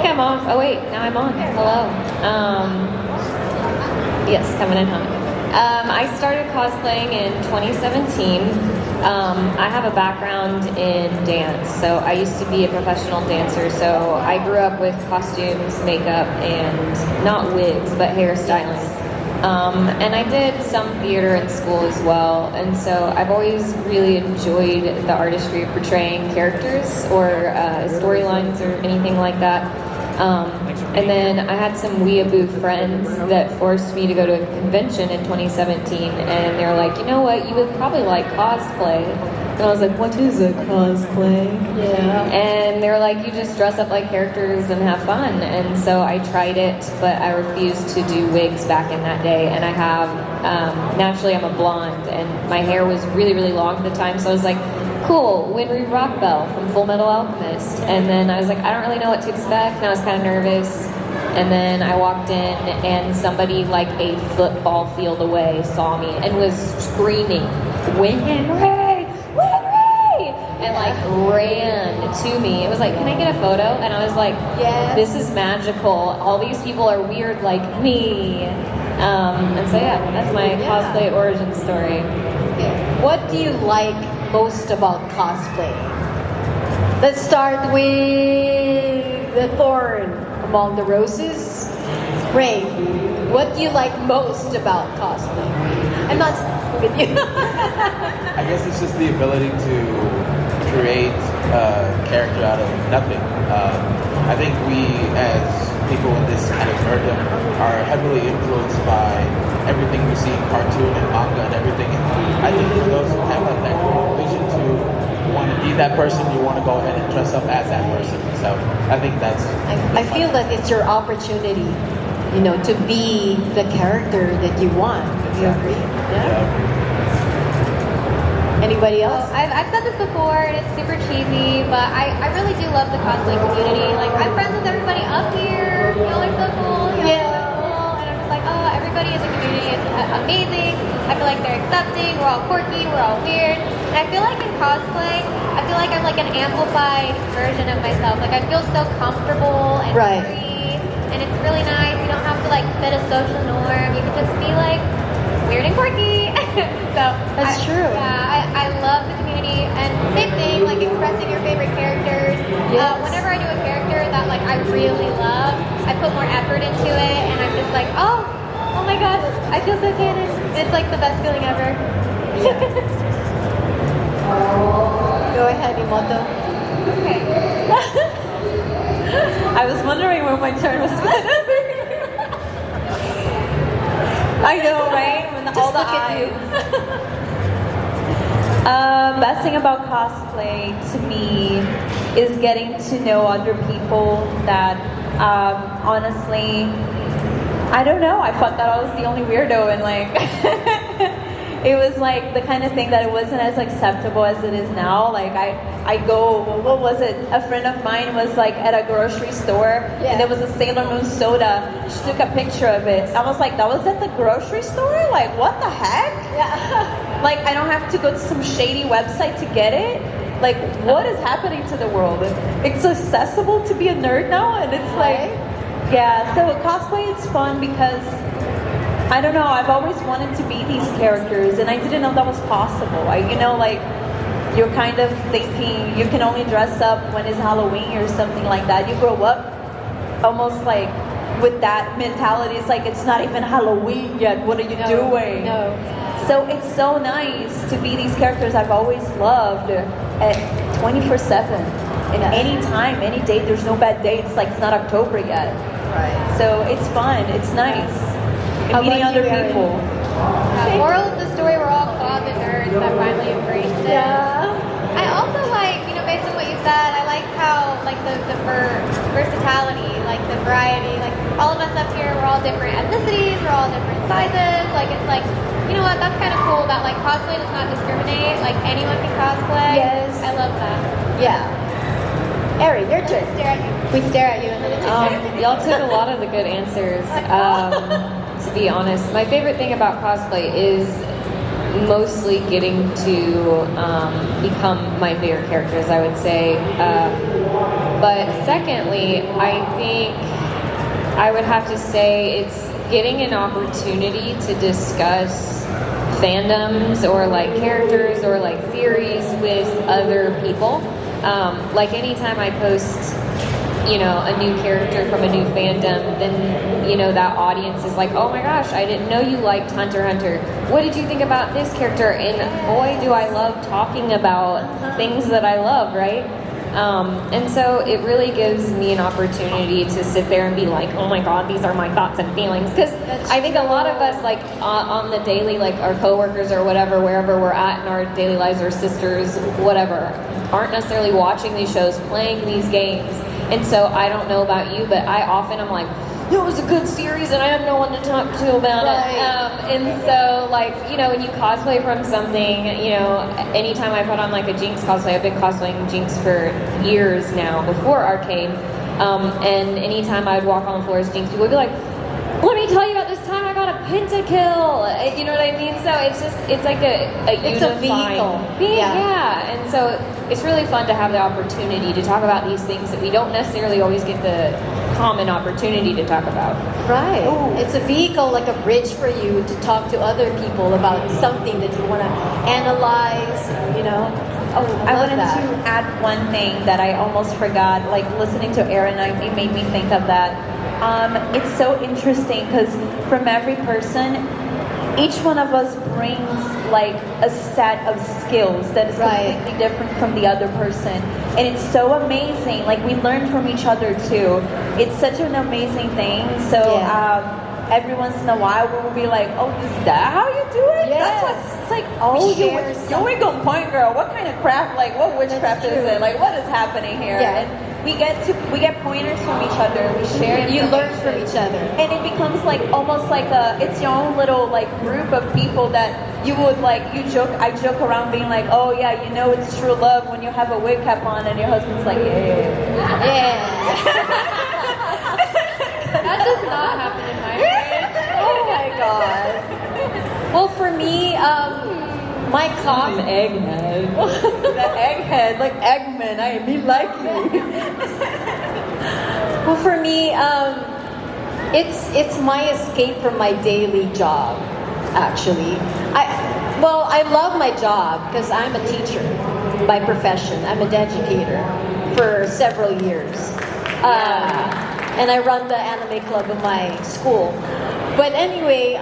think I'm off. Oh wait, now I'm on. Hello. Yes, coming in hot. I started cosplaying in 2017. I have a background in dance, so I used to be a professional dancer. So I grew up with costumes, makeup, and not wigs, but hairstyling. And I did some theater in school as well, and so I've always really enjoyed the artistry of portraying characters or storylines or anything like that. And then I had some weeaboo friends that forced me to go to a convention in 2017, and they were like, you know what, you would probably like cosplay. And I was like, what is a cosplay? Yeah. And they were like, you just dress up like characters and have fun. And so I tried it, but I refused to do wigs back in that day. And I have, naturally I'm a blonde, and my hair was really, really long at the time, so I was like, cool, Winry Rockbell from Full Metal Alchemist. And then I was like, I don't really know what to expect, and I was kind of nervous. And then I walked in, and somebody like a football field away saw me and was screaming, Winry! And like ran to me. It was like, can I get a photo? And I was like, yes. This is magical. All these people are weird like me. And so yeah, that's my cosplay origin story. Okay. What do you like most about cosplay? Let's start with the thorn among the roses. Ray, what do you like most about cosplay? I'm not with you. I guess it's just the ability to create a character out of nothing. I think we, as people in this kind of nerddom, are heavily influenced by everything we see in cartoon and manga and everything. And I think for those who have like that creative vision to want to be that person, you want to go ahead and dress up as that person. So I think that's I feel that it's your opportunity, you know, to be the character that you want. Do you agree? Yeah. Anybody else? I've said this before, and it's super cheesy, but I really do love the cosplay community. Like, I'm friends with everybody up here. Y'all are so cool. Y'all are so cool. And I'm just like, oh, everybody is a community. It's amazing. I feel like they're accepting. We're all quirky. We're all weird. And I feel like in cosplay, I feel like I'm like an amplified version of myself. Like, I feel so comfortable and free. And it's really nice. You don't have to like fit a social norm. You can just be like weird and quirky. So that's true. Yeah, I love the community, and same thing, like expressing your favorite characters. Yes. Whenever I do a character that like I really love, I put more effort into it, and I'm just like, oh my god, I feel so canon. It's like the best feeling ever. Yeah. Go ahead, Imoto. Okay. I was wondering when my turn was gonna be. I know, right? When all the eyes. Best thing about cosplay to me is getting to know other people that, honestly, I don't know. I thought that I was the only weirdo, and like, it was like the kind of thing that it wasn't as acceptable as it is now. Like I go, what was it? A friend of mine was like at a grocery store, and there was a Sailor Moon soda. She took a picture of it. I was like, that was at the grocery store? Like, what the heck? Yeah. Like, I don't have to go to some shady website to get it. Like, what is happening to the world? It's accessible to be a nerd now, and it's like, yeah. So cosplay is fun because, I don't know, I've always wanted to be these characters, and I didn't know that was possible. You're kind of thinking you can only dress up when it's Halloween or something like that. You grow up almost like with that mentality. It's like, it's not even Halloween yet. What are you doing? No. So it's so nice to be these characters I've always loved at 24/7. And any time, any day, there's no bad day. It's like it's not October yet. Right. So it's fun. It's nice. And meeting other people. Moral of the story, we're all closet nerds that finally embraced it. Yeah. I also like, based on what you said, I like how, like, the versatility, like, the variety, like, all of us up here, we're all different ethnicities, we're all different sizes, like, it's like, you know what, that's kind of cool that, like, cosplay does not discriminate, like, anyone can cosplay. Yes. I love that. Yeah. Ari, your turn. We stare at you and then it's Y'all took a lot of the good answers. To be honest, my favorite thing about cosplay is mostly getting to become my favorite characters, I would say. But secondly, I think I would have to say it's getting an opportunity to discuss fandoms or like characters or like theories with other people. Like anytime I post, you know, a new character from a new fandom, then, you know, that audience is like, oh my gosh, I didn't know you liked Hunter x Hunter. What did you think about this character? And boy, do I love talking about things that I love, right? And so it really gives me an opportunity to sit there and be like, oh my god, these are my thoughts and feelings. Because I think a lot of us, like on the daily, like our coworkers or whatever, wherever we're at in our daily lives, or sisters, whatever, aren't necessarily watching these shows, playing these games. And so I don't know about you, but I often am like, it was a good series and I have no one to talk to about it. And so, like, you know, when you cosplay from something, you know, anytime I put on like a Jinx cosplay, I've been cosplaying Jinx for years now, before Arcade. And anytime I would walk on the floor as Jinx, people would be like, let me tell you about this time I got a pentakill. You know what I mean? So it's just, it's like It's a vehicle. Yeah. And so it's really fun to have the opportunity to talk about these things that we don't necessarily always get the common opportunity to talk about. Right. It's a vehicle, like a bridge for you to talk to other people about something that you want to analyze, you know. Oh, I love wanted that. to add one thing that I almost forgot. Like listening to Erin, it made me think of that. It's so interesting because from every person, each one of us brings like a set of skills that is completely different from the other person, and it's so amazing. Like we learn from each other too. It's such an amazing thing. So every once in a while we'll be like, oh, is that how you do it? Yes. That's what it's like. Oh, you ain't gonna point, girl. What kind of craft? Like what witchcraft is it? Like what is happening here? Yeah. And we get pointers from each other. We share. You learn from each other. And it becomes like almost like it's your own little like group of people that you would like, I joke around being like, oh yeah, you know it's true love when you have a wig cap on and your husband's like, yeah. That does not happen in my marriage. Oh my god. Well, for me, my cosplay. Egghead. The egghead, like Eggman, I mean like you. Well, for me, it's my escape from my daily job. Actually, I love my job because I'm a teacher by profession. I'm an educator for several years, and I run the anime club in my school. But anyway,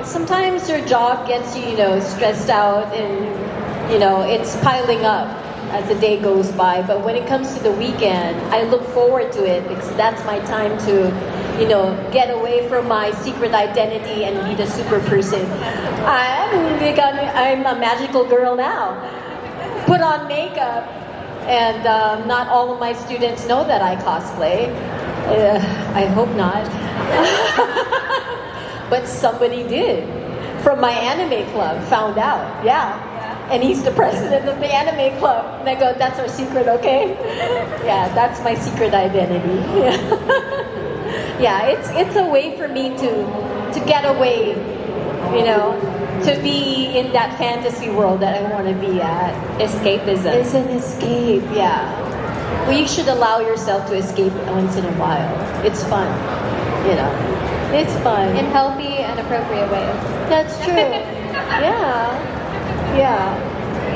sometimes your job gets you, you know, stressed out, and you know it's piling up as the day goes by. But when it comes to the weekend, I look forward to it because that's my time to, you know, get away from my secret identity and be the super person. I'm a magical girl now. Put on makeup, and not all of my students know that I cosplay. I hope not. But somebody did. From my anime club, found out. Yeah. And he's the president of the anime club. And I go, that's our secret, okay? Yeah, that's my secret identity. Yeah, it's a way for me to get away, you know, to be in that fantasy world that I want to be at. Escapism. It's an escape, yeah. Well, you should allow yourself to escape once in a while. It's fun, you know. It's fun. In healthy and appropriate ways. That's true. Yeah.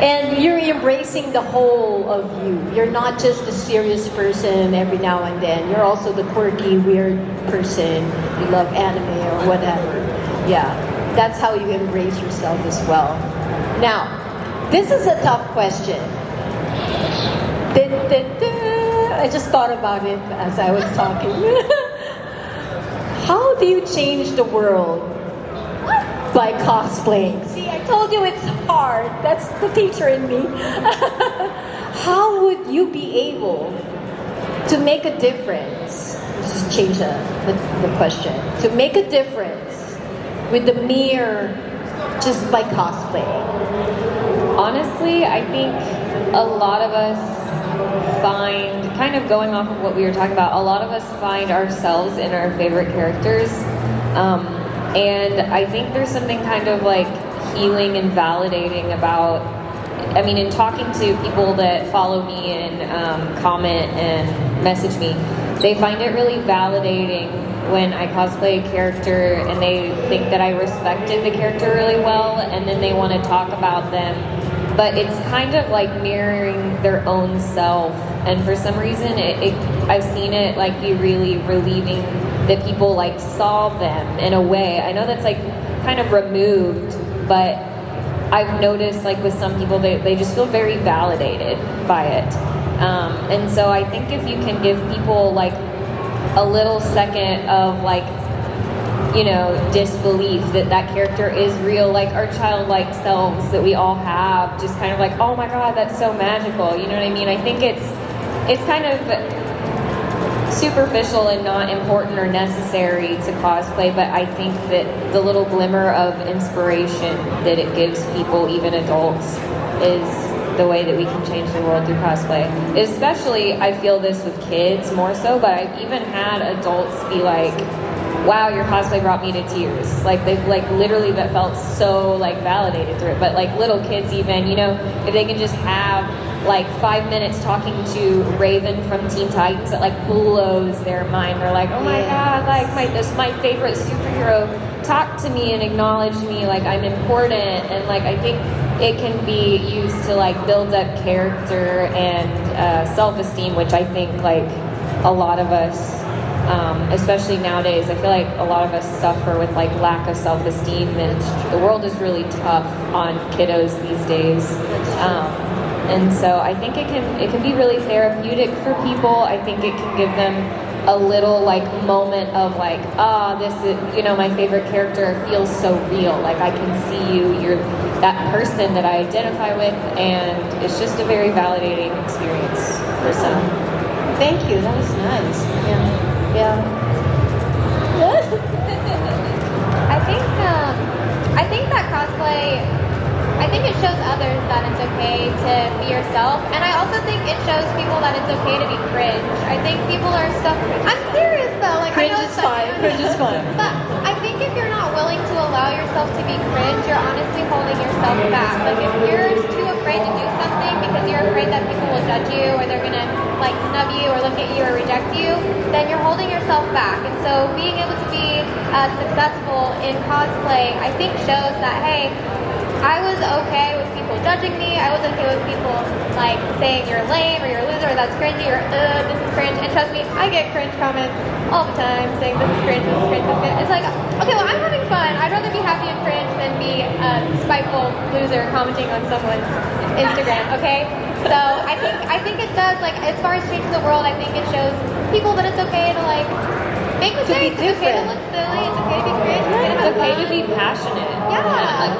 And you're embracing the whole of you. You're not just a serious person every now and then. You're also the quirky, weird person. You love anime or whatever. Yeah. That's how you embrace yourself as well. Now, this is a tough question. I just thought about it as I was talking. How do you change the world by cosplaying? See, I told you it's hard. That's the teacher in me. How would you be able to make a difference? Let's just change the question. To make a difference with the mere just by cosplaying. Honestly, I think a lot of us find, kind of going off of what we were talking about, a lot of us find ourselves in our favorite characters. And I think there's something kind of like healing and validating about, I mean, in talking to people that follow me and comment and message me, they find it really validating when I cosplay a character and they think that I respected the character really well, and then they want to talk about them. But it's kind of like mirroring their own self, and for some reason, I've seen it like be really relieving that people like saw them in a way. I know that's like kind of removed, but I've noticed like with some people, they just feel very validated by it. And so I think if you can give people like a little second of like, you know, disbelief that that character is real, like our childlike selves that we all have, just kind of like, oh my god, that's so magical, you know what I mean? I think it's kind of superficial and not important or necessary to cosplay, but I think that the little glimmer of inspiration that it gives people, even adults, is the way that we can change the world through cosplay. Especially, I feel this with kids more so, but I've even had adults be like, wow, your cosplay brought me to tears. Like they've like literally felt so like validated through it. But like little kids even, you know, if they can just have like 5 minutes talking to Raven from Teen Titans, that like blows their mind. They're like, oh my god, like my favorite superhero talked to me and acknowledged me, like I'm important. And like I think it can be used to like build up character and self-esteem, which I think like a lot of us, especially nowadays, I feel like a lot of us suffer with like lack of self-esteem, and the world is really tough on kiddos these days. And so I think it can be really therapeutic for people. I think it can give them a little like moment of like, this is, you know, my favorite character feels so real. Like I can see you, you're that person that I identify with, and it's just a very validating experience for some. Thank you. That was nice. Yeah. I think that cosplay, I think it shows others that it's okay to be yourself, and I also think it shows people that it's okay to be cringe. I think people are so, I'm serious though, like Cringe I know is fine. Cringe is fine. But I think if you're not willing to allow yourself to be cringe, you're honestly holding yourself back. Like if you're too afraid to do something because you're afraid that people will judge you, or they're gonna like snub you or look at you or reject you, then you're holding yourself back. And so being able to be successful in cosplay, I think shows that, hey, I was okay with people judging me. I was okay with people like saying you're lame or you're a loser or that's cringy or this is cringe. And trust me, I get cringe comments all the time saying this is cringe, this is cringe, this is cringe. It's like, okay, well I'm having fun. I'd rather be happy and cringe than be a spiteful loser commenting on someone's Instagram, okay? So I think it does, like as far as changing the world, I think it shows people that it's okay to like make mistakes. It's okay to look silly. It's okay to be cringe. It's okay to be passionate. Yeah. Like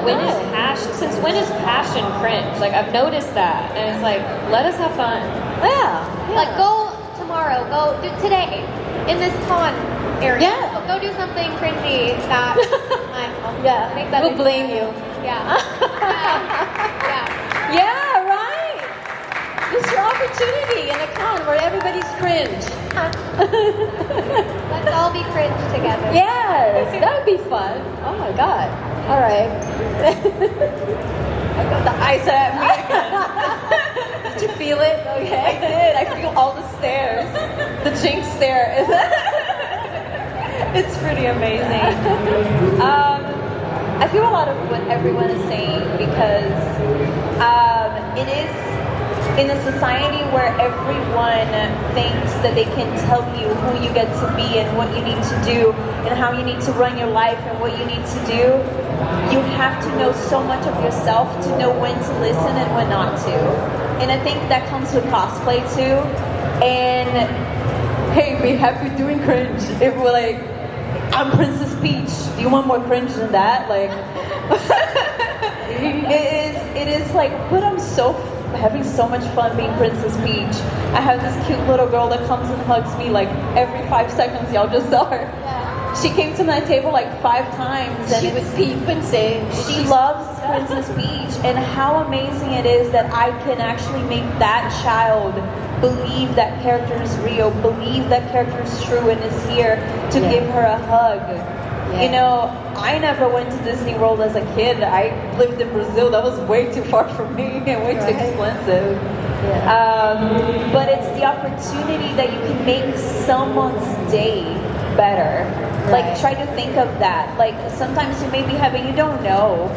since when is passion cringe? Like I've noticed that, and it's like, let us have fun. Yeah. Like go tomorrow, go do today in this con area. Yeah. Go do something cringy that Yeah. makes others We'll blame you. Yeah. Yeah. Yeah, right. This is your opportunity in a con where everybody's cringe. Let's all be cringe together. Yes, that would be fun. Oh my god. All right. I got the ice at me again. Did you feel it? Okay. I did. I feel all the stares. The jinx stare. It's pretty amazing. I feel a lot of what everyone is saying because it is in a society where everyone thinks that they can tell you who you get to be and what you need to do and how you need to run your life and what you need to do. You have to know so much of yourself to know when to listen and when not to. And I think that comes with cosplay too. And hey, be happy doing cringe. If we're like, I'm Princess Peach. Do you want more cringe than that? Like, it is like, but I'm having so much fun being Princess Peach. I have this cute little girl that comes and hugs me like every 5 seconds. Y'all just saw her. Yeah. She came to my table like 5 times, and She would peep and say she loves Princess Peach. And how amazing it is that I can actually make that child believe that character is real, believe that character is true and is here to give her a hug. Yeah. You know, I never went to Disney World as a kid. I lived in Brazil. That was way too far from me and way too expensive. But it's the opportunity that you can make someone's day better. Right. Like, try to think of that. Like, sometimes you may be having, you don't know,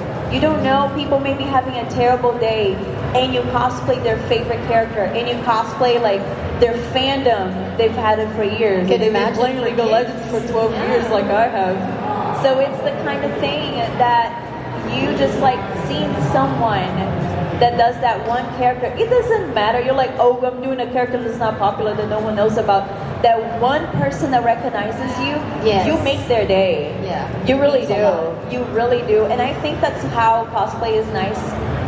people may be having a terrible day, and you cosplay their favorite character, and you cosplay like their fandom. They've had it for years. Can They've been imagine playing for League of kids. Legends for 12 years, like I have. So it's the kind of thing that you just like seeing someone that does that one character. It doesn't matter. You're like, oh, I'm doing a character that's not popular that no one knows about. That one person that recognizes you, Yes. you make their day. Yeah. You really Means a do. lot. You really do. And I think that's how cosplay is nice.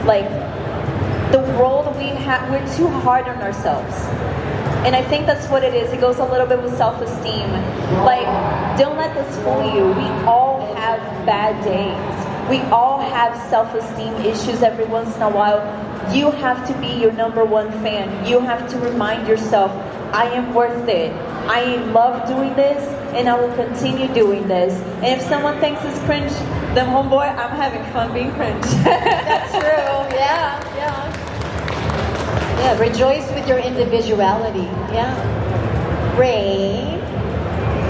Like, the world we have, we're too hard on ourselves. And I think that's what it is. It goes a little bit with self-esteem. Like, don't let this fool you. We all have bad days. We all have self-esteem issues every once in a while. You have to be your number one fan. You have to remind yourself, I am worth it. I love doing this, and I will continue doing this. And if someone thinks it's cringe, then homeboy, I'm having fun being cringe. That's true. Yeah. Yeah, rejoice with your individuality. Yeah. Ray,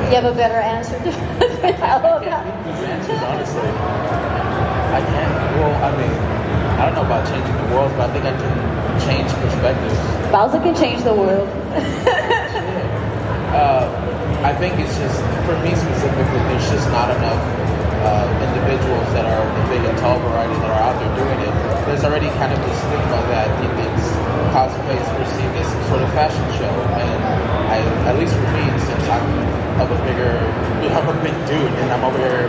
you have a better answer to I can't beat these answers, honestly. I can't. Well, I mean, I don't know about changing the world, but I think I can change perspectives. Bowser can change the world. I think it's just, for me specifically, there's just not enough individuals that are the big and tall variety that are out there doing it. There's already kind of this stigma that he thinks cosplay is perceived as some sort of fashion show, and at least for me, since I'm a big dude, and I'm over here,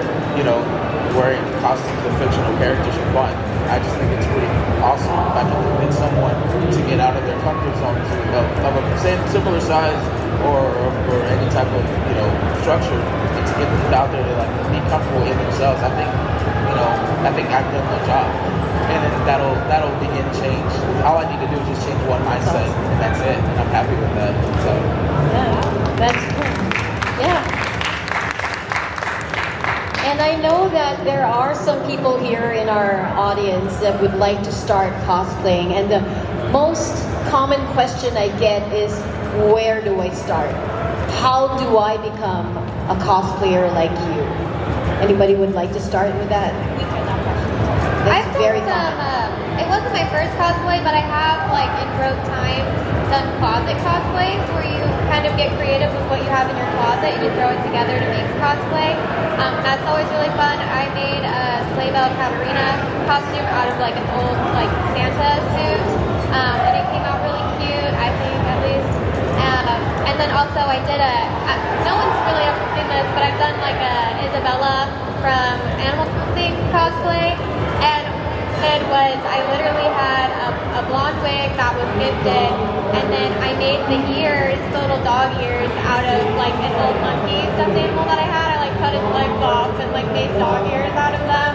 wearing costumes of fictional characters for fun. I just think it's pretty awesome if I can convince someone to get out of their comfort zone of a similar size or any type of structure, and to get them out there to like be comfortable in themselves. I think I've done my job, and then that'll begin change. All I need to do is just change one mindset, and that's it. And I'm happy with that. So That's cool. Yeah. And I know that there are some people here in our audience that would like to start cosplaying. And the most common question I get is, where do I start? How do I become a cosplayer like you? Anybody would like to start with that? That's very common. It wasn't my first cosplay, but I have, like, in road times, done closet cosplays where you kind of get creative with what you have in your closet and you throw it together to make a cosplay. That's always really fun. I made a Sleigh Bell Caterina costume out of, like, an old, like, Santa suit, and it came out really cute, I think, at least. And then also I did no one's really ever seen this, but I've done, like, a Isabella from Animal Crossing cosplay, and I literally had a blonde wig that was gifted, and then I made the ears, the little dog ears, out of like an old monkey stuffed animal that I had. I like cut his legs off and like made dog ears out of them.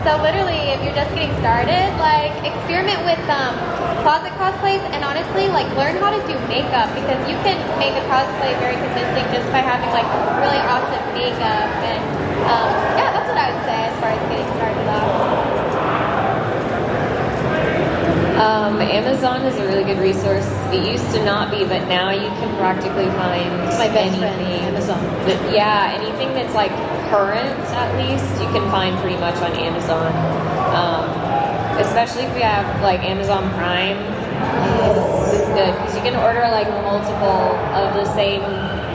So literally, if you're just getting started, like experiment with closet cosplays, and honestly, like learn how to do makeup, because you can make a cosplay very convincing just by having like really awesome makeup. And yeah, that's what I would say as far as getting started off. Amazon is a really good resource. It used to not be, but now you can practically find My best friend, anything. Amazon. Yeah, anything that's like current, at least, you can find pretty much on Amazon. Especially if you have like Amazon Prime, it's good because you can order like multiple of the same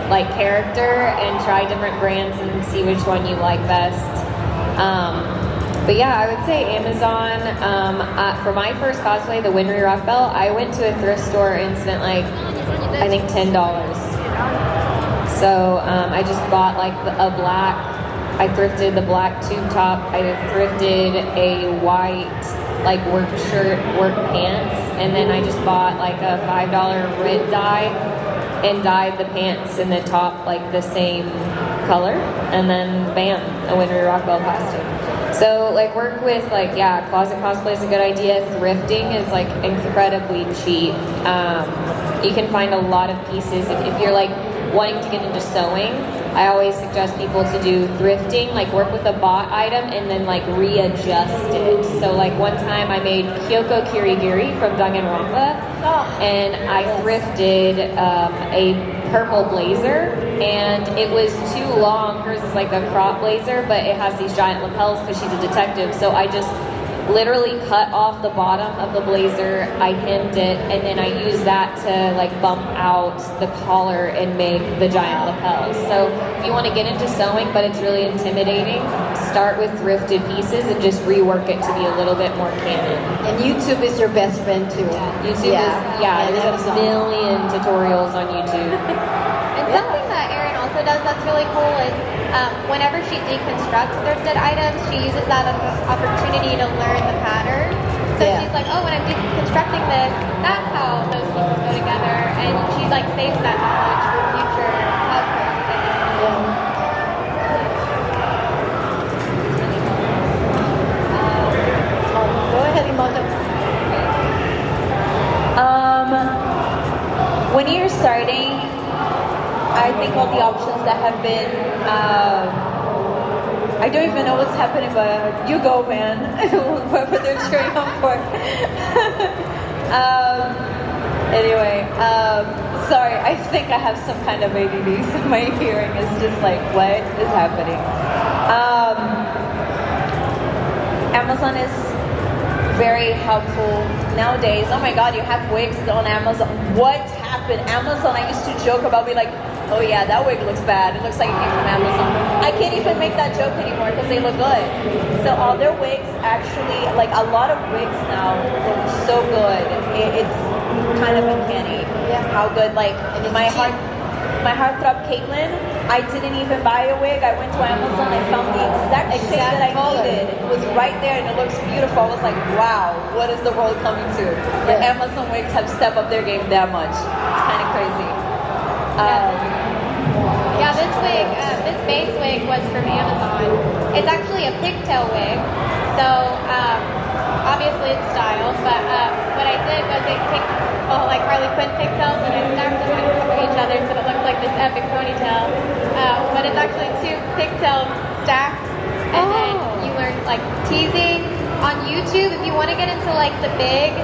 like character and try different brands and see which one you like best. But yeah, I would say Amazon. For my first cosplay, the Winry Rock Bell, I went to a thrift store and spent like, I think $10. So I just bought like I thrifted the black tube top. I thrifted a white like work shirt, work pants, and then I just bought like a $5 red dye and dyed the pants and the top like the same color, and then bam, a Winry Rock Bell costume. So like work with like, yeah, closet cosplay is a good idea. Thrifting is like incredibly cheap. You can find a lot of pieces. If you're like wanting to get into sewing, I always suggest people to do thrifting, like work with a bought item and then like readjust it. So like one time I made Kyoko Kirigiri from Danganronpa, and I thrifted a purple blazer, and it was too long. Hers is like a crop blazer, but it has these giant lapels because she's a detective. So I just literally cut off the bottom of the blazer, I hemmed it, and then I used that to like bump out the collar and make the giant lapels. So if you want to get into sewing but it's really intimidating, start with thrifted pieces and just rework it to be a little bit more canon. And YouTube is your best friend too. YouTube is, and there's a Amazon. million tutorials on YouTube. And something that Erin also does that's really cool is whenever she deconstructs thrifted items, she uses that as an opportunity to learn the pattern. So she's like, oh, when I'm deconstructing this, that's how those pieces go together. And she like saves that knowledge for future cosplayers. Go ahead, Imelda. When you're starting, I think all the options that have been, I don't even know what's happening, but you go, man. Whoever they're cheering on for. Sorry, I think I have some kind of ADD, so my hearing is just like, what is happening? Amazon is very helpful nowadays. Oh my god, you have wigs on Amazon. What happened? Amazon, I used to joke about, be like, oh yeah, that wig looks bad. It looks like it came from Amazon. I can't even make that joke anymore because they look good. So all their wigs actually, like a lot of wigs now look so good. It's kind of uncanny how good, like my heartthrob Caitlyn, I didn't even buy a wig. I went to Amazon, I found the exact shape that I needed. It was right there and it looks beautiful. I was like, wow, what is the world coming to? The Amazon wigs have stepped up their game that much. It's kind of crazy. This wig, this base wig was from Amazon. It's actually a pigtail wig. So obviously it's styled, but what I did was I picked like Harley Quinn pigtails and I stacked them on top of each other so it looked like this epic ponytail. But it's actually two pigtails stacked, and then you learn like teasing on YouTube. If you want to get into like the big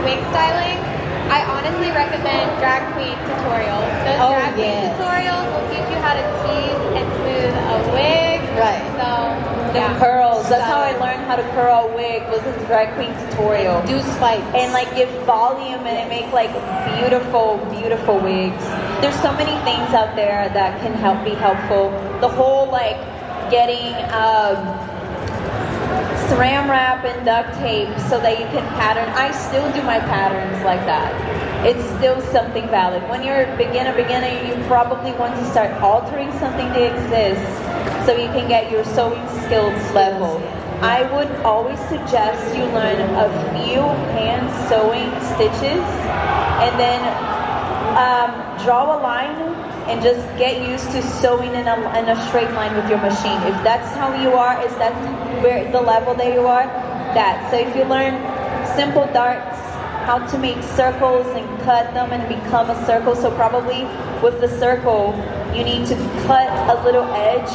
wig styling, I honestly recommend drag queen tutorials. Those drag queen tutorials will teach you how to tease and smooth a wig. Right. So The curls. That's how I learned how to curl a wig, was a drag queen tutorial. Do spikes. And like give volume and make like beautiful, beautiful wigs. There's so many things out there that can be helpful. The whole like getting saran wrap and duct tape so that you can pattern. I still do my patterns like that. It's still something valid. When you're a beginner, you probably want to start altering something to exist so you can get your sewing skills level. I would always suggest you learn a few hand sewing stitches and then draw a line and just get used to sewing in a straight line with your machine. If that's how you are, is that where the level that you are? That. So if you learn simple darts, how to make circles and cut them and become a circle. So probably with the circle, you need to cut a little edge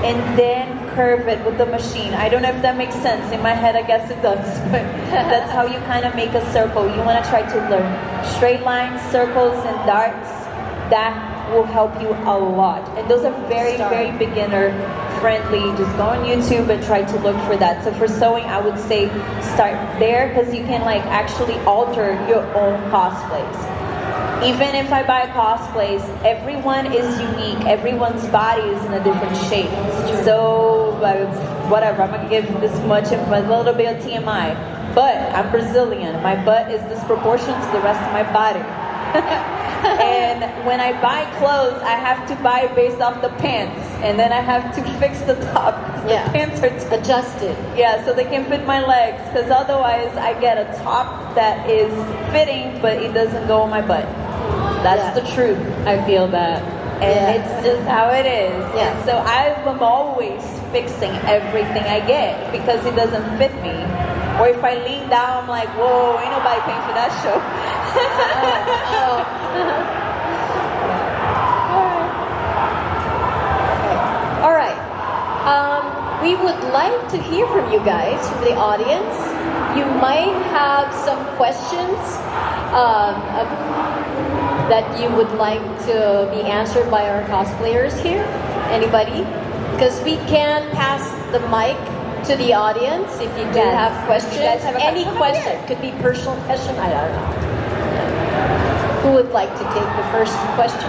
and then curve it with the machine. I don't know if that makes sense. In my head, I guess it does, but that's how you kind of make a circle. You want to try to learn straight lines, circles, and darts. That will help you a lot. And those are very, very beginner friendly. Just go on YouTube and try to look for that. So for sewing, I would say start there because you can like actually alter your own cosplays. Even if I buy cosplays, everyone is unique. Everyone's body is in a different shape. So whatever, I'm gonna give this much, a little bit of TMI. But I'm Brazilian. My butt is disproportionate to the rest of my body. And when I buy clothes, I have to buy based off the pants, and then I have to fix the top because the pants are adjusted. Yeah, so they can fit my legs. Because otherwise, I get a top that is fitting, but it doesn't go on my butt. That's the truth. I feel that. and Yeah. it's just how it is. Yeah. And so I'm always fixing everything I get because it doesn't fit me. Or if I lean down, I'm like, whoa, ain't nobody paying for that show. All right. We would like to hear from you guys, from the audience. You might have some questions that you would like to be answered by our cosplayers here. Anybody? Because we can pass the mic to the audience if you do Yes. have questions. You guys have a Any question? question. Could be personal question. I don't know. Who would like to take the first question?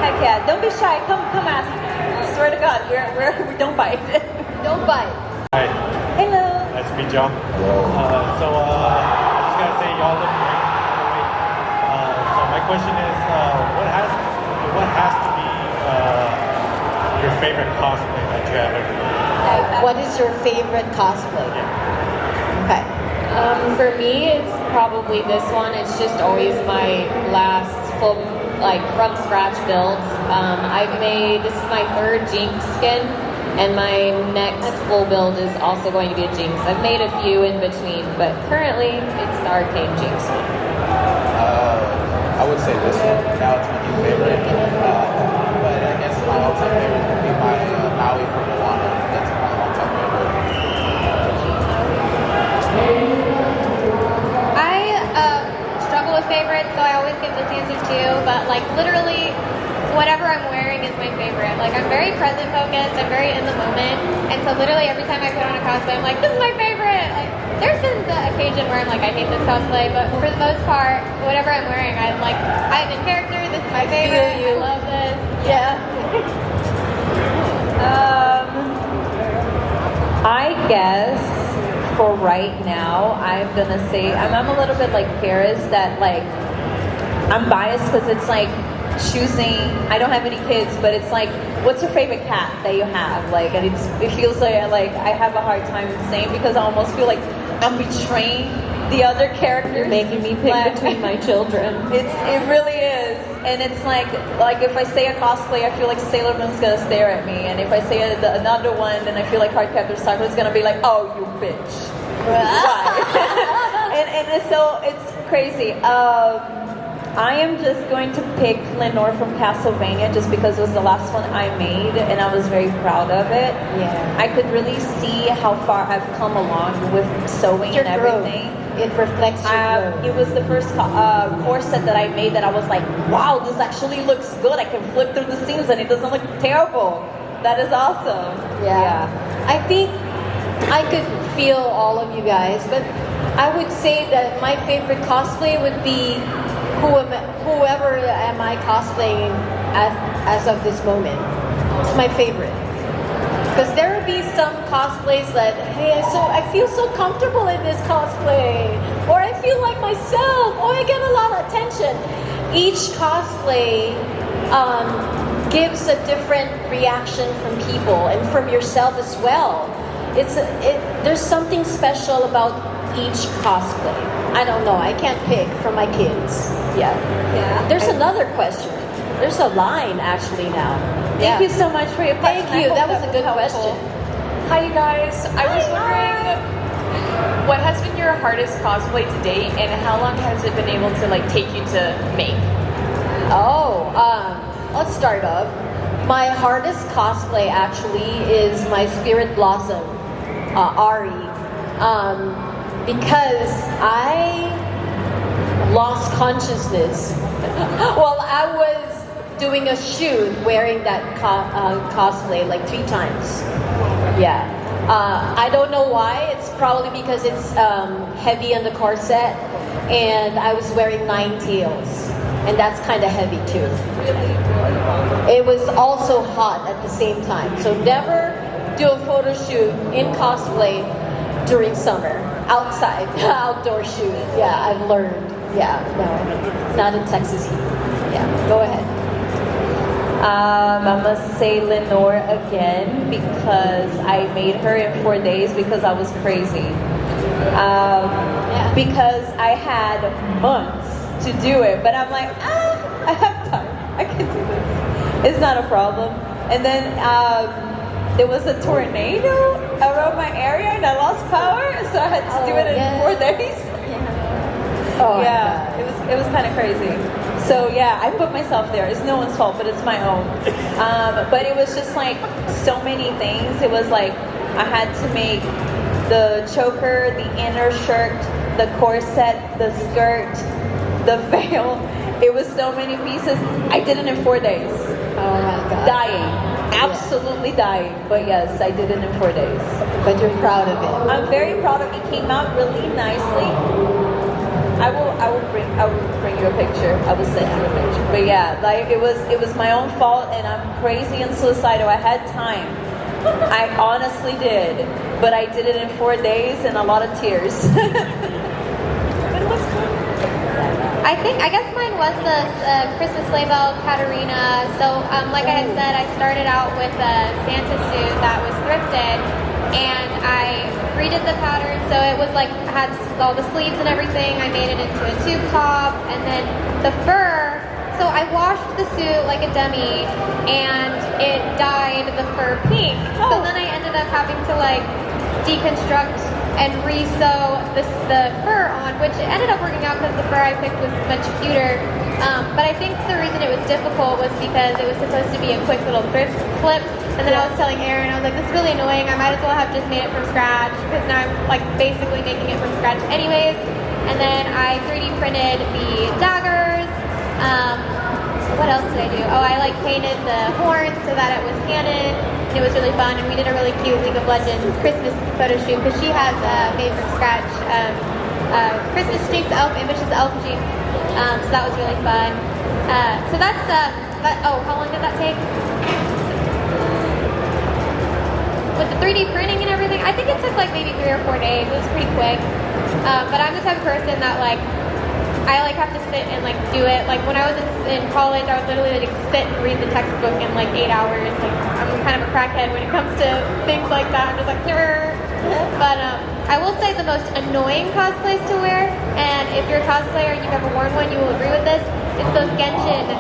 Heck yeah, don't be shy. Come ask. I swear to God, we don't bite. Don't bite. Hi, Hello. nice to meet y'all. I just gotta say y'all look great. So my question is, what has to be your favorite cosplay that you have ever done? What is your favorite cosplay? Okay. For me, it's probably this one. It's just always my last full, like from scratch build. This is my third Jinx skin, and my next full build is also going to be a Jinx. I've made a few in between, but currently it's the arcade Jinx one. I would say this one. Now it's my new favorite. But I guess my all-time favorite would be my Maui from Moana. That's my all-time favorite. I struggle with favorites, so I always give this answer too. But like literally, whatever I'm wearing is my favorite. Like I'm very present focused. I'm very in the moment, and so literally every time I put on a cosplay, I'm like, this is my favorite. Like there's been the occasion where I'm like, I hate this cosplay, but for the most part, whatever I'm wearing, I'm like, I'm in character. This is my feel favorite. you. I love this. Yeah. I guess for right now, I'm gonna say I'm a little bit like Paris, that like I'm biased because it's like choosing. I don't have any kids, but it's like, what's your favorite cat that you have? Like, and it feels like I have a hard time saying because I almost feel like I'm betraying the other characters. You're making me pick Like, between my children. it really is, and it's like if I say a cosplay, I feel like Sailor Moon's gonna stare at me, and if I say another one, then I feel like Hardcaptor Sakura's gonna be like, oh, you bitch. Why? and so it's crazy. I am just going to pick Lenore from Castlevania just because it was the last one I made and I was very proud of it. Yeah. I could really see how far I've come along with sewing Your and growth. everything. It reflects your growth. It was the first corset that I made that I was like, wow, this actually looks good. I can flip through the seams and it doesn't look terrible. That is awesome. Yeah. I think I could feel all of you guys, but I would say that my favorite cosplay would be whoever am I cosplaying as of this moment. It's my favorite. Because there will be some cosplays that, hey, I feel so comfortable in this cosplay, or I feel like myself, or I get a lot of attention. Each cosplay gives a different reaction from people and from yourself as well. There's something special about each cosplay. I don't know. I can't pick from my kids. Yeah. There's another question. There's a line actually now. Thank you so much for your question. Thank you. I hope That was a good helpful. question. Hi, you guys. I was wondering, what has been your hardest cosplay to date, and how long has it been able to take you to make? Let's start off. My hardest cosplay actually is my Spirit Blossom, Ari, because I lost consciousness while I was doing a shoot wearing that cosplay like 3 times. Yeah. I don't know why. It's probably because it's heavy on the corset, and I was wearing 9 tails, and that's kind of heavy too. It was also hot at the same time. So never do a photo shoot in cosplay during summer, outside, outdoor shoot. Yeah, I've learned. Yeah, no, not in Texas heat. Yeah, go ahead. I'm gonna say Lenore again because I made her in 4 days because I was crazy. Because I had months to do it, but I'm like, I have time. I can do this. It's not a problem. And then there was a tornado around my area and I lost power, so I had to do it in 4 days. Oh, Yeah, it was kind of crazy. So yeah, I put myself there. It's no one's fault, but it's my own. But it was just like so many things. It was like I had to make the choker, the inner shirt, the corset, the skirt, the veil. It was so many pieces. I did it in 4 days. Oh my God. Dying, absolutely dying. But yes, I did it in 4 days. But you're proud of it. I'm very proud of it. It came out really nicely. I will bring you a picture. I will send you a picture. But yeah, like it was my own fault, and I'm crazy and suicidal. I had time. I honestly did, but I did it in 4 days and a lot of tears. I guess mine was the Christmas sleigh bell Katarina. So, like I had said, I started out with a Santa suit that was thrifted, and I redid the pattern. So it was like I had all the sleeves and everything. I made it into a tube top, and then the fur. So I washed the suit like a dummy, and it dyed the fur pink. So then I ended up having to like deconstruct and re-sew the fur on, which it ended up working out because the fur I picked was much cuter. But I think the reason it was difficult was because it was supposed to be a quick little thrift flip. And then I was telling Aaron, I was like, this is really annoying. I might as well have just made it from scratch, because now I'm like basically making it from scratch anyways. And then I 3D printed the daggers. What else did I do? Oh, I like painted the horns so that it was canon. It was really fun, and we did a really cute League of Legends Christmas photo shoot, because she has made from scratch Christmas Jinx elf, ambitious elf Jinx. So that was really fun. So that's oh, how long did that take? With the 3D printing and everything, I think it took like maybe 3 or 4 days. It was pretty quick. But I'm the type of person that like I like have to sit and like do it. Like when I was in college, I would literally like sit and read the textbook in like 8 hours. Like I'm kind of a crackhead when it comes to things like that. I'm just like, Rrr. But I will say the most annoying cosplays to wear, and if you're a cosplayer and you've ever worn one, you will agree with this. It's those Genshin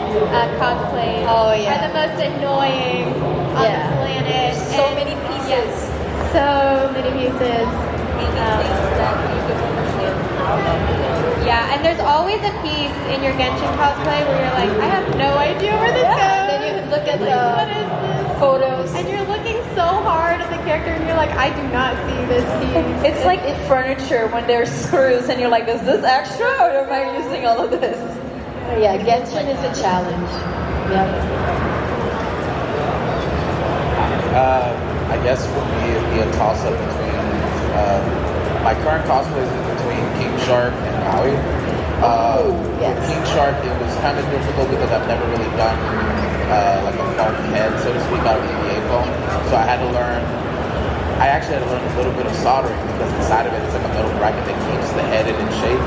cosplays. Oh, yeah. Are the most annoying on the planet. So And- many pieces. Yes, so many pieces. Yeah, and there's always a piece in your Genshin cosplay where you're like, I have no idea where this goes. And then you look at What the is this? photos. And you're looking so hard at the character, and you're like, I do not see this piece. It's like furniture when there's screws and you're like, is this extra or am I using all of this? Yeah, Genshin is a challenge. Yeah. I guess for me it'd be a toss-up between my current cosplay is between King Shark and Maui. yes. With King Shark, it was kind of difficult because I've never really done like a foam head, so to speak, out of EVA foam. So I actually had to learn a little bit of soldering, because inside of it is like a metal bracket that keeps the head in its shape.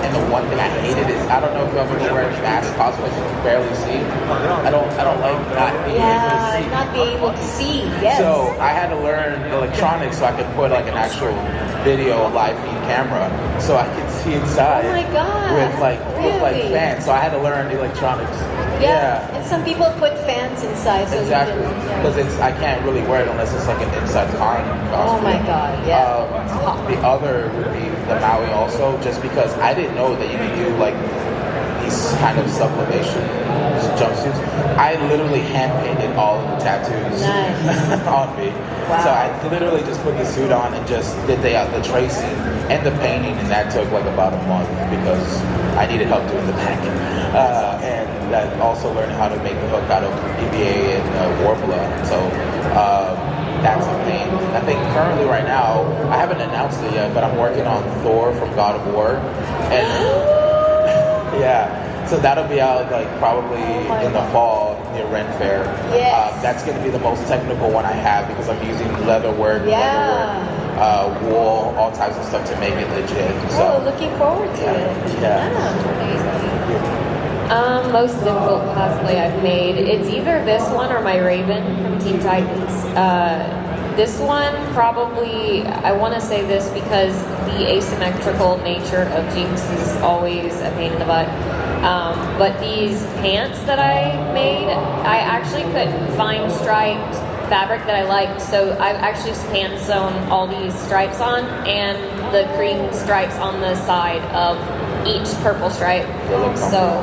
And the one thing I hated is, I don't know if you've ever wear mask cosplays you can barely see. I don't like not being able to see. Not being able to see. Yes. So I had to learn electronics so I could put like an actual video live feed camera so I could see inside. Oh my God. With like Really? fans. So I had to learn electronics. Yeah. And some people put fans inside, so Exactly. you can. Because I can't really wear it unless it's like an inside con Oh costume. my God, yeah. The other would be the Maui also, just because I didn't know that you could do like these kind of sublimation jumpsuits. I literally hand painted all of the tattoos Nice. on me. Wow. So I literally just put the suit on and just did the tracing and the painting, and that took like about a month because I needed help doing the back. And that also learned how to make the hook out of EVA and Warbler. So that's a pain. I think currently right now, I haven't announced it yet, but I'm working on Thor from God of War. And yeah, so that'll be out like probably in the fall near Ren Fair. Yes. That's going to be the most technical one I have because I'm using leather work, wool, all types of stuff to make it legit. So Oh, looking forward to it. yeah. Most difficult cosplay I've made. It's either this one or my Raven from Teen Titans. This one probably, I want to say this because the asymmetrical nature of Jinx is always a pain in the butt. But these pants that I made, I actually couldn't find striped fabric that I liked, so I've actually hand sewn all these stripes on and the cream stripes on the side of each purple stripe. So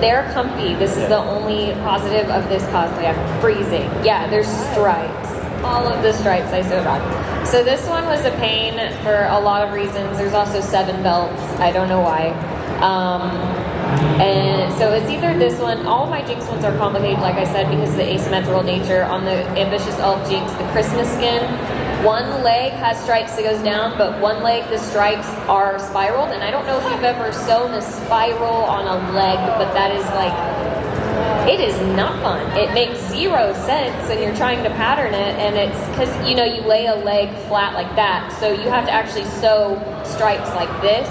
they're comfy. This is the only positive of this cosplay. I'm freezing. Yeah, there's stripes. All of the stripes I sewed on. So this one was a pain for a lot of reasons. There's also 7 belts. I don't know why. And so it's either this one. All of my Jinx ones are complicated, like I said, because of the asymmetrical nature. On the Ambitious Elf Jinx, the Christmas skin, one leg has stripes that goes down, but one leg, the stripes are spiraled. And I don't know if you've ever sewn a spiral on a leg, but that is like, it is not fun. It makes 0 sense, and you're trying to pattern it, and it's because, you know, you lay a leg flat like that, so you have to actually sew stripes like this,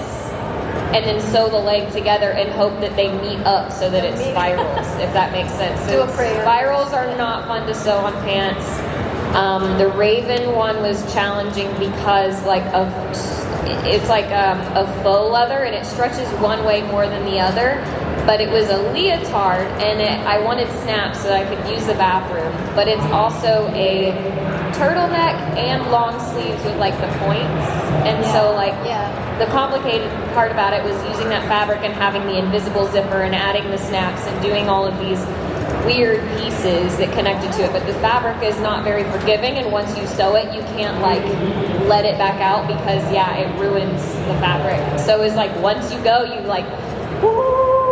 and then sew the leg together and hope that they meet up so that it spirals, if that makes sense. Do a prayer. Spirals are not fun to sew on pants. The Raven one was challenging because it's like a faux leather, and it stretches one way more than the other. But it was a leotard, and I wanted snaps so that I could use the bathroom. But it's also a turtleneck and long sleeves with like the points. And so the complicated part about it was using that fabric and having the invisible zipper and adding the snaps and doing all of these weird pieces that connected to it. But the fabric is not very forgiving, and once you sew it, you can't like let it back out because it ruins the fabric. So it's like once you go, you like, woo!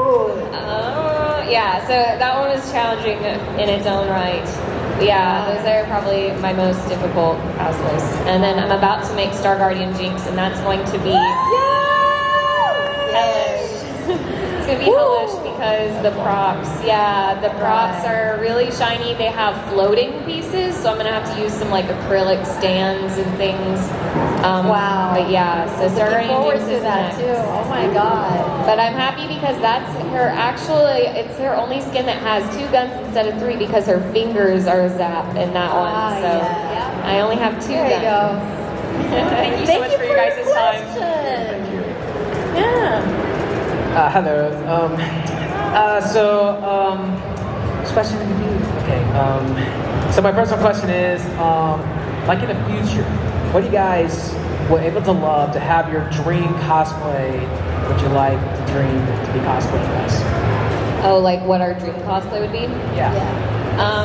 So that one was challenging in its own right. But those are probably my most difficult cosplays. And then I'm about to make Star Guardian Jinx, and that's going to be hellish. It's going to be hellish because the props, the props are really shiny. They have floating pieces, so I'm going to have to use some like acrylic stands and things. Wow. But so Star Guardian forward Jinx to is that next. too. Oh my god. But I'm happy because that's it's her only skin that has 2 guns instead of 3 because her fingers are zapped in that one. So I only have 2 There you guns. go. Thank you so much for your guys' time. Thank you. Yeah. Hello. This question to you. Okay. So my personal question is, like in the future, what do you guys were able to love to have your dream cosplay? Would you like to dream to be cosplaying as? Oh, like what our dream cosplay would be? Yeah.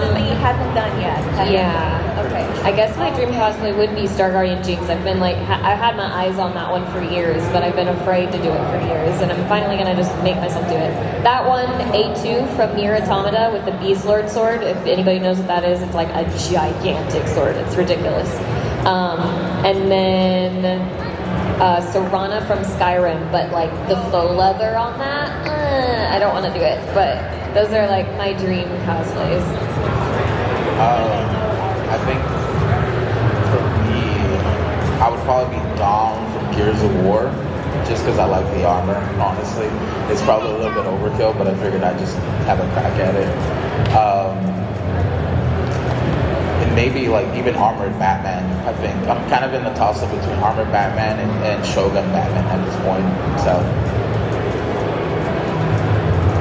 Something you haven't done yet. Okay. I guess my dream cosplay would be Star Guardian Jinx. I've been like, I've had my eyes on that one for years, but I've been afraid to do it for years, and I'm finally gonna just make myself do it. That one, A2 from Nier Automata with the Beast Lord sword. If anybody knows what that is, it's like a gigantic sword. It's ridiculous. And then Serana from Skyrim, but like the faux leather on that, I don't want to do it. But those are like my dream cosplays. I think for me, I would probably be Dom from Gears of War, just because I like the armor, honestly. It's probably a little bit overkill, but I figured I'd just have a crack at it. And maybe like even Armored Batman, I think. I'm kind of in the toss-up between Armored Batman and Shogun Batman at this point, so.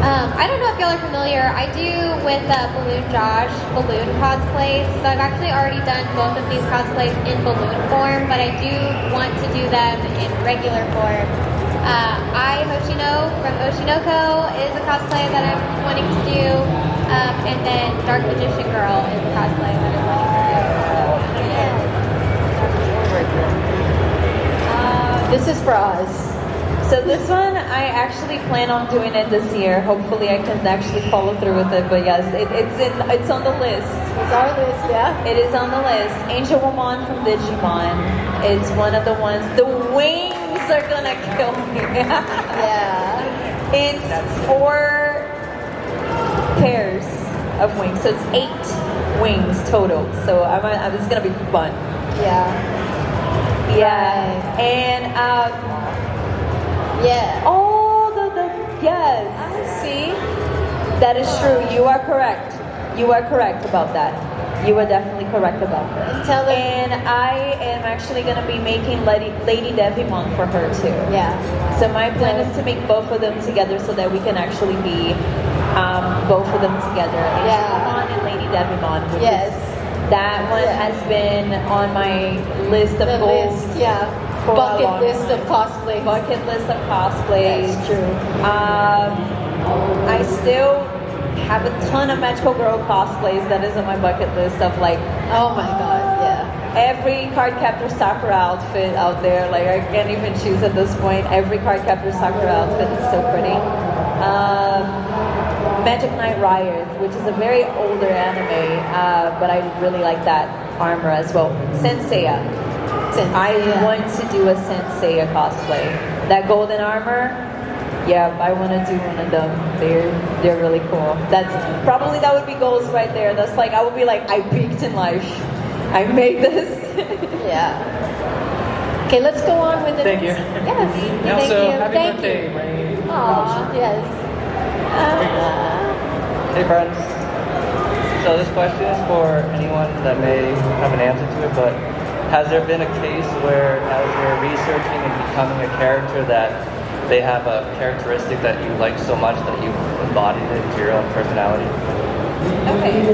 I don't know if y'all are familiar. I do with Balloon Josh balloon cosplays. So I've actually already done both of these cosplays in balloon form, but I do want to do them in regular form. I Hoshino from Oshinoko is a cosplay that I'm wanting to do, and then Dark Magician Girl is a cosplay that I'm wanting to do. This is for us. So this one, I actually plan on doing it this year. Hopefully, I can actually follow through with it. But yes, it's on the list. It's our list, yeah? It is on the list. Angel Woman from Digimon. It's one of the ones. The wings are gonna kill me. Yeah. It's 4 pairs of wings, so it's 8 wings total. So it's gonna be fun. Yeah. Yeah, and Yeah. oh, yes. See, that is true. You are correct. You are correct about that. You were definitely correct about her. Tell them. And I am actually going to be making Lady Devimon for her too. Yeah. So my plan is to make both of them together so that we can actually be both of them together. Yeah. Devimon and Lady Devimon. Which Yes. is, that one Yeah. has been on my list of The goals. list, yeah. For a Bucket long list time. of cosplay. Bucket list of cosplays. That's true. I still have a ton of Magical Girl cosplays that is on my bucket list of like Oh my god, yeah. every card captor Sakura outfit out there. Like I can't even choose at this point. Every card captor Sakura outfit is so pretty. Magic Knight Riot, which is a very older anime, but I really like that armor as well. Senseiya. I want to do a Senseiya cosplay. That golden armor, yeah, I want to do one of them. They're really cool. That would be goals right there. That's like I would be like I peaked in life. I made this. Yeah. Okay, let's go on with the Thank you. Yes. And Thank also, you. happy Thank birthday, you. Rain. Aw, yes. Hey friends. So this question is for anyone that may have an answer to it, but has there been a case where as you're researching and becoming a character that they have a characteristic that you like so much that you embodied it into your own personality? Okay.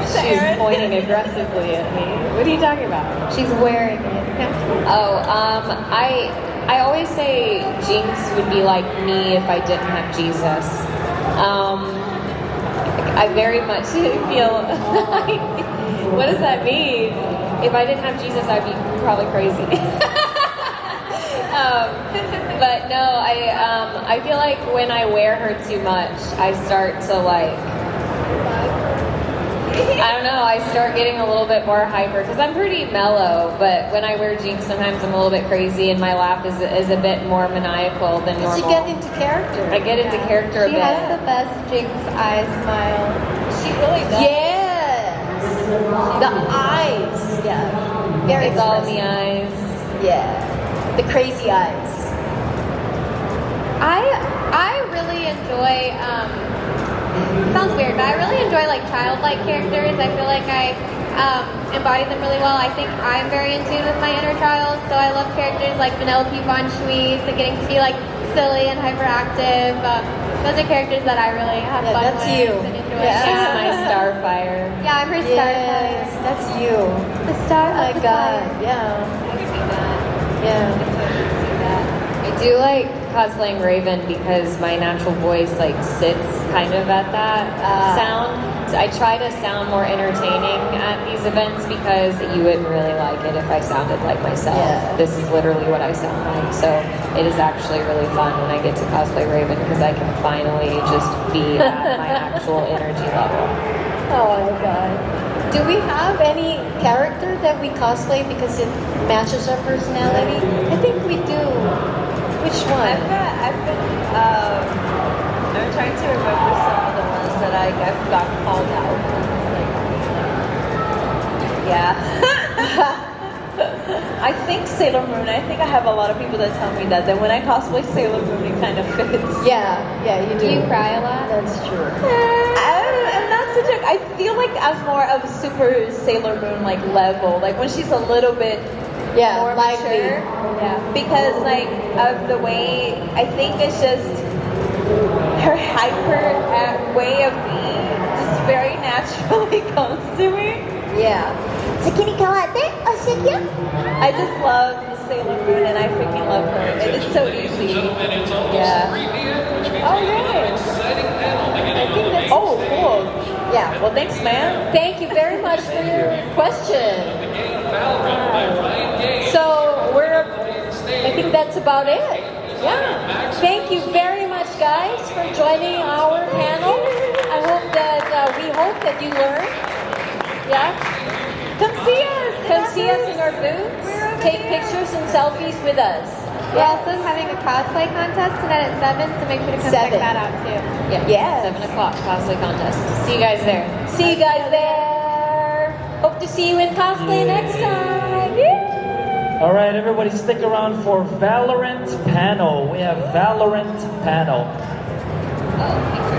She's pointing aggressively at me. What are you talking about? She's wearing it. Oh, I always say Jinx would be like me if I didn't have Jesus. I very much feel like, what does that mean? If I didn't have Jesus, I'd be probably crazy. But no, I feel like when I wear her too much, I start to like, I don't know, I start getting a little bit more hyper because I'm pretty mellow, but when I wear Jinx, sometimes I'm a little bit crazy and my laugh is a bit more maniacal than normal. You get into character. I get into character a She bit. has the best Jinx eye smile. She really does. Yes. The eyes. Yeah. Very It's all in the expressive. eyes. Yeah. The crazy eyes. I really enjoy sounds weird, but I really enjoy like childlike characters. I feel like I embody them really well. I think I'm very in tune with my inner child, so I love characters like Penelope von Schweetz and getting to be like silly and hyperactive. Those are characters that I really have Yeah, fun that's with you. and enjoy. Yeah. She's my Starfire. Yeah, I'm her Yes, Starfire. that's you. The star. Oh my of the god. fire. Yeah. I can see that. Yeah. I do like cosplaying Raven because my natural voice like sits kind of at that sound. So I try to sound more entertaining at these events because you wouldn't really like it if I sounded like myself. Yeah. This is literally what I sound like. So it is actually really fun when I get to cosplay Raven because I can finally just be at my actual energy level. Oh my god. Do we have any character that we cosplay because it matches our personality? I think we do. Which one? I'm trying to remember some of the ones that I've got called out. Yeah. I think Sailor Moon. I think I have a lot of people that tell me that when I cosplay Sailor Moon, it kind of fits. Yeah, you do. Do you cry a lot? That's true. I'm not such a. I feel like I'm more of a super Sailor Moon like level. Like when she's a little bit Yeah, more lively. mature. Yeah, because like of the way I think it's just her hyper way of being just very naturally comes to me. Yeah. I just love Sailor Moon and I freaking love her. And it's so easy. Yeah. Oh yeah. I think that's Oh cool. yeah. Well thanks man. Thank you very much for your question. So I think that's about it. Yeah. Thank you very much, guys, for joining our panel. I hope that we hope that you learned. Yeah. Come see us. Come see us in our booths. Take pictures and selfies with us. We're also having a cosplay contest tonight at 7, so make sure to come check 7. that out too. Yeah. Yes. 7 o'clock cosplay contest. See you guys there. See you guys there. Hope to see you in cosplay next time. Yeah. All right, everybody, stick around for Valorant panel. We have Valorant panel. Oh,